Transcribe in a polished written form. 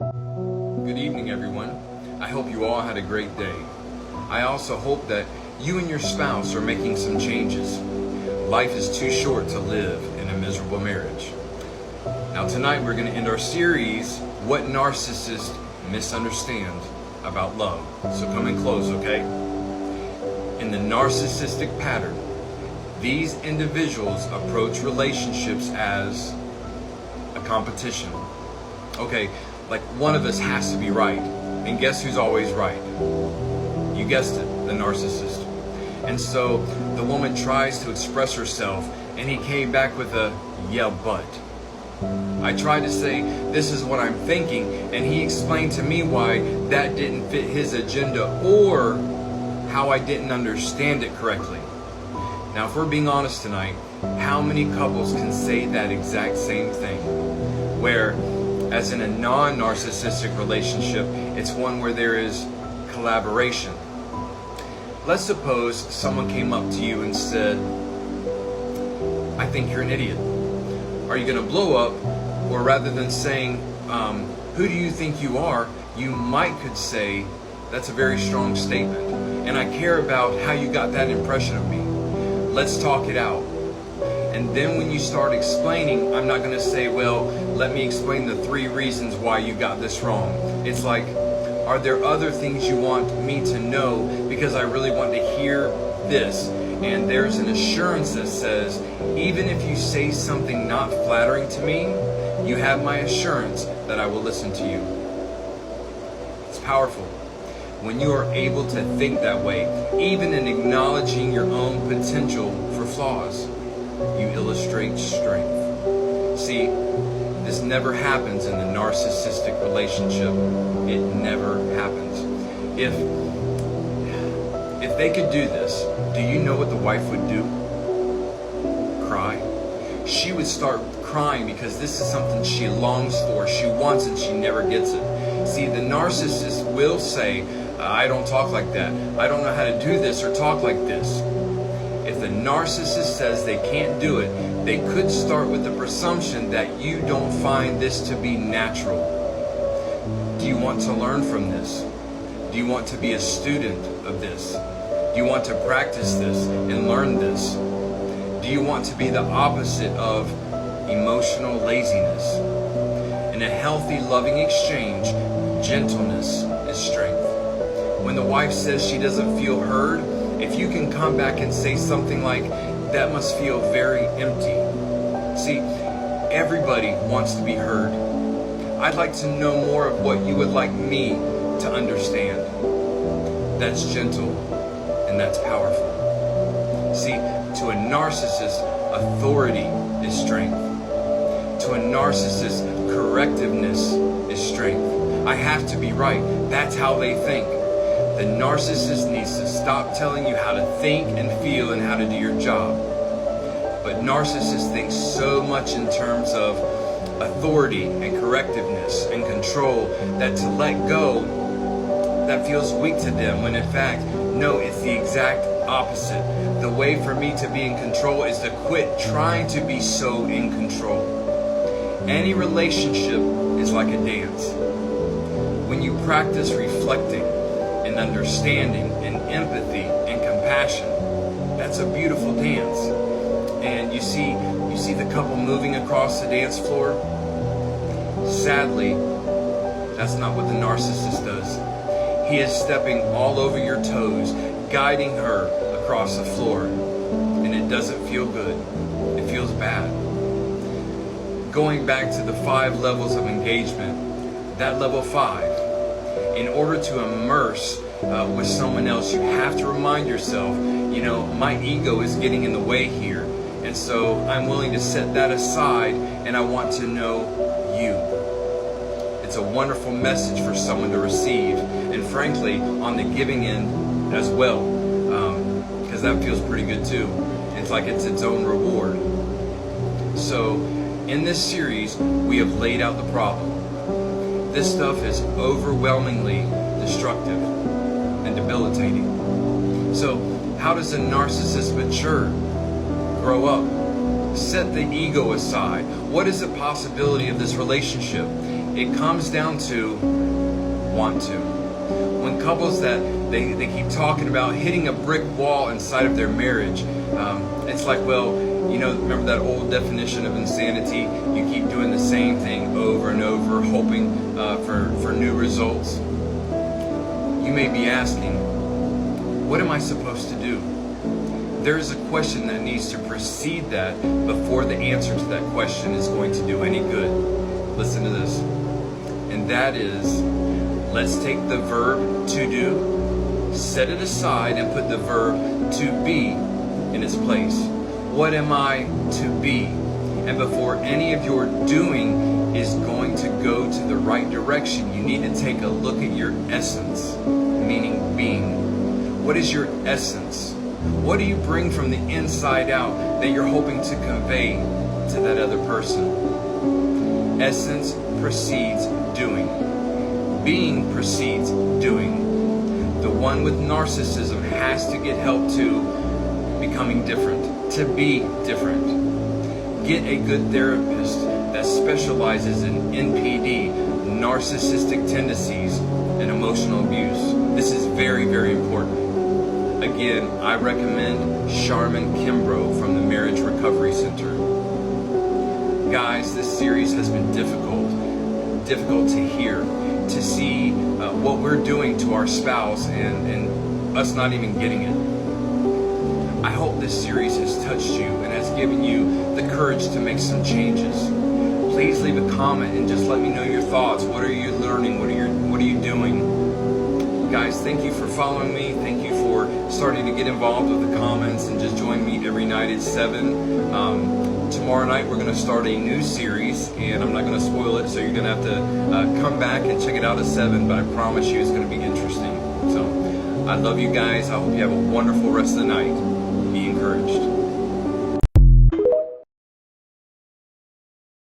Good evening, everyone. I hope you all had a great day. I also hope that you and your spouse are making some changes. Life is too short to live in a miserable marriage. Now tonight we're going to end our series, What Narcissists Misunderstand About Love. So come in close, okay? In the narcissistic pattern, these individuals approach relationships as a competition. Okay, like one of us has to be right. And guess who's always right? You guessed it, the narcissist. And so the woman tries to express herself, and he came back with a, yeah, but. I tried to say, this is what I'm thinking, and he explained to me why that didn't fit his agenda or how I didn't understand it correctly. Now, if we're being honest tonight, how many couples can say that exact same thing? Where, as in a non-narcissistic relationship, it's one where there is collaboration. Let's suppose someone came up to you and said, I think you're an idiot. Are you going to blow up? Or rather than saying, who do you think you are? You could say, that's a very strong statement. And I care about how you got that impression of me. Let's talk it out. And then when you start explaining, I'm not going to say, well, let me explain the 3 reasons why you got this wrong. It's like, are there other things you want me to know? Because I really want to hear this. And there's an assurance that says, even if you say something not flattering to me, you have my assurance that I will listen to you. It's powerful. When you are able to think that way, even in acknowledging your own potential for flaws, you illustrate strength. See, this never happens in the narcissistic relationship. It never happens. If they could do this, do you know what the wife would do? Cry. She would start crying because this is something she longs for, she wants, and she never gets it. See, the narcissist will say, I don't talk like that. I don't know how to do this or talk like this. If the narcissist says they can't do it, they could start with the presumption that you don't find this to be natural. Do you want to learn from this? Do you want to be a student of this? Do you want to practice this and learn this? Do you want to be the opposite of emotional laziness? In a healthy, loving exchange, gentleness is strength. When the wife says she doesn't feel heard, if you can come back and say something like, that must feel very empty. See, everybody wants to be heard. I'd like to know more of what you would like me to understand. That's gentle and that's powerful. See, to a narcissist, authority is strength. To a narcissist, correctiveness is strength. I have to be right. That's how they think. The narcissist needs to stop telling you how to think and feel and how to do your job. But narcissists think so much in terms of authority and correctiveness and control that to let go, that feels weak to them, when in fact, no, it's the exact opposite. The way for me to be in control is to quit trying to be so in control. Any relationship is like a dance. When you practice reflecting and understanding and empathy and compassion, that's a beautiful dance. And you see the couple moving across the dance floor. Sadly, that's not what the narcissist does. He is stepping all over your toes, guiding her across the floor, and it doesn't feel good. It feels bad. Going back to the 5 levels of engagement, that level 5, in order to immerse with someone else, you have to remind yourself, my ego is getting in the way here. And so I'm willing to set that aside, and I want to know you. It's a wonderful message for someone to receive, and frankly, on the giving end as well, because that feels pretty good too. It's like it's its own reward. So in this series, we have laid out the problem. This stuff is overwhelmingly destructive and debilitating. So how does a narcissist mature? Grow up. Set the ego aside. What is the possibility of this relationship? It comes down to want to. When couples that they keep talking about hitting a brick wall inside of their marriage, it's like, well, you know, remember that old definition of insanity? You keep doing the same thing over and over, hoping for new results. You may be asking, what am I supposed to do? There is a question that needs to precede that before the answer to that question is going to do any good. Listen to this. And that is, let's take the verb to do, set it aside, and put the verb to be in its place. What am I to be? And before any of your doing is going to go to the right direction, you need to take a look at your essence, meaning being. What is your essence? What do you bring from the inside out that you're hoping to convey to that other person? Essence precedes doing. Being precedes doing. The one with narcissism has to get help to becoming different, to be different. Get a good therapist that specializes in NPD, narcissistic tendencies, and emotional abuse. This is very, very important. Again, I recommend Charmin Kimbrough from the Marriage Recovery Center. Guys, this series has been difficult to hear, to see what we're doing to our spouse and us not even getting it. I hope this series has touched you and has given you the courage to make some changes. Please leave a comment and just let me know your thoughts. What are you learning? What are you doing? Guys, thank you for following me. Thank you for starting to get involved with the comments and just join me every night at 7. Tomorrow night we're going to start a new series, and I'm not going to spoil it, so you're going to have to come back and check it out at 7, but I promise you it's going to be interesting. So I love you guys. I hope you have a wonderful rest of the night. Be encouraged.